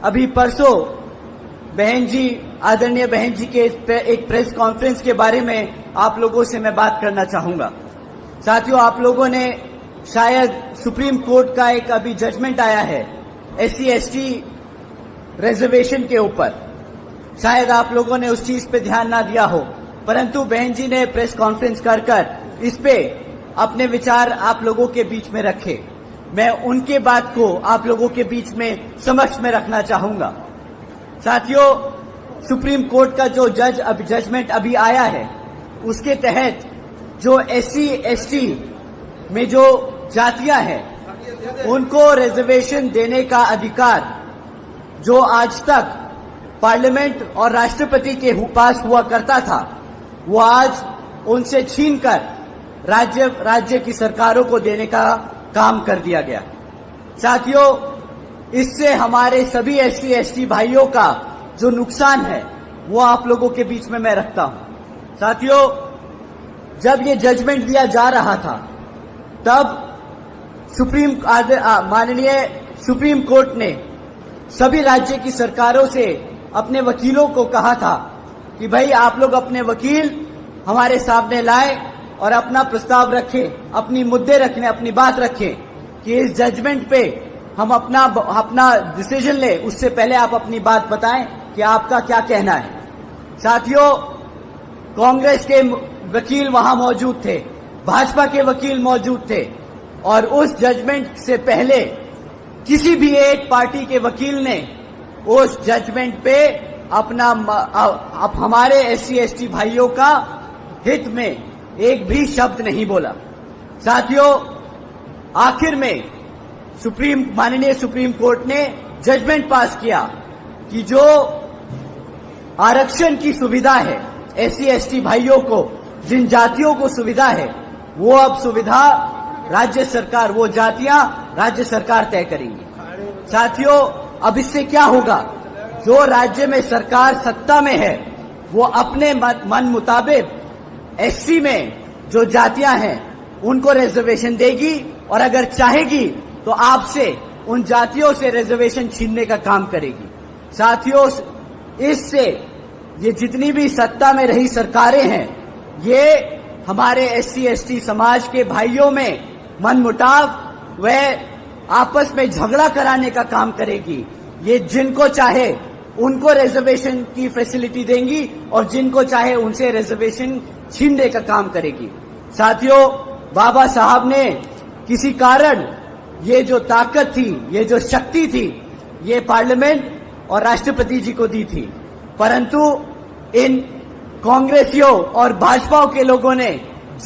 अभी परसों बहन जी, आदरणीय बहन जी के एक प्रेस कॉन्फ्रेंस के बारे में आप लोगों से मैं बात करना चाहूंगा। साथियों, आप लोगों ने शायद सुप्रीम कोर्ट का एक अभी जजमेंट आया है SC/ST रिजर्वेशन के ऊपर, शायद आप लोगों ने उस चीज पे ध्यान ना दिया हो, परंतु बहन जी ने प्रेस कॉन्फ्रेंस कर इस पे अपने विचार आप लोगों के बीच में रखे। मैं उनके बात को आप लोगों के बीच में समक्ष में रखना चाहूंगा। साथियों, सुप्रीम कोर्ट का जो जजमेंट अभी आया है, उसके तहत जो SC/ST में जो जातियां हैं उनको रिजर्वेशन देने का अधिकार जो आज तक पार्लियामेंट और राष्ट्रपति के पास हुआ करता था, वो आज उनसे छीनकर राज्य की सरकारों को देने का काम कर दिया गया। साथियों, इससे हमारे सभी SC/ST भाइयों का जो नुकसान है वो आप लोगों के बीच में मैं रखता हूं। साथियों, जब ये जजमेंट दिया जा रहा था तब माननीय सुप्रीम कोर्ट ने सभी राज्य की सरकारों से अपने वकीलों को कहा था कि भाई आप लोग अपने वकील हमारे सामने लाए और अपना प्रस्ताव रखें, अपनी मुद्दे रखें, अपनी बात रखें कि इस जजमेंट पे हम अपना डिसीजन ले, उससे पहले आप अपनी बात बताएं कि आपका क्या कहना है। साथियों, कांग्रेस के वकील वहां मौजूद थे, भाजपा के वकील मौजूद थे और उस जजमेंट से पहले किसी भी एक पार्टी के वकील ने उस जजमेंट पे हमारे SC/ST भाइयों का हित में एक भी शब्द नहीं बोला। साथियों, आखिर में माननीय सुप्रीम कोर्ट ने जजमेंट पास किया कि जो आरक्षण की सुविधा है SC/ST भाइयों को, जिन जातियों को सुविधा है, वो अब सुविधा राज्य सरकार, वो जातियां राज्य सरकार तय करेंगी। साथियों, अब इससे क्या होगा? जो राज्य में सरकार सत्ता में है वो अपने मन मुताबिक SC में जो जातियां हैं उनको रिजर्वेशन देगी और अगर चाहेगी तो आपसे उन जातियों से रिजर्वेशन छीनने का काम करेगी। साथियों, इससे ये जितनी भी सत्ता में रही सरकारें हैं, ये हमारे SC/ST समाज के भाइयों में मनमुटाव व आपस में झगड़ा कराने का काम करेगी। ये जिनको चाहे उनको रिजर्वेशन की फैसिलिटी देंगी और जिनको चाहे उनसे रिजर्वेशन छीनने का काम करेगी। साथियों, बाबा साहब ने किसी कारण ये जो ताकत थी, ये जो शक्ति थी, ये पार्लियामेंट और राष्ट्रपति जी को दी थी, परंतु इन कांग्रेसियों और भाजपा के लोगों ने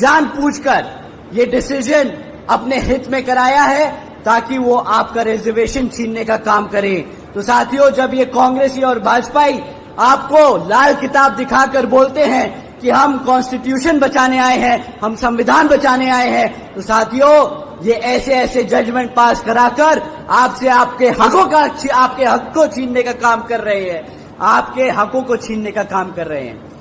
जानबूझकर ये डिसीजन अपने हित में कराया है ताकि वो आपका रिजर्वेशन छीनने का काम करें। तो साथियों, जब ये कांग्रेसी और भाजपाई आपको लाल किताब दिखाकर बोलते हैं कि हम कॉन्स्टिट्यूशन बचाने आए हैं, हम संविधान बचाने आए हैं, तो साथियों, ये ऐसे जजमेंट पास कराकर आपसे आपके हक को छीनने का काम कर रहे हैं, आपके हकों को छीनने का काम कर रहे हैं।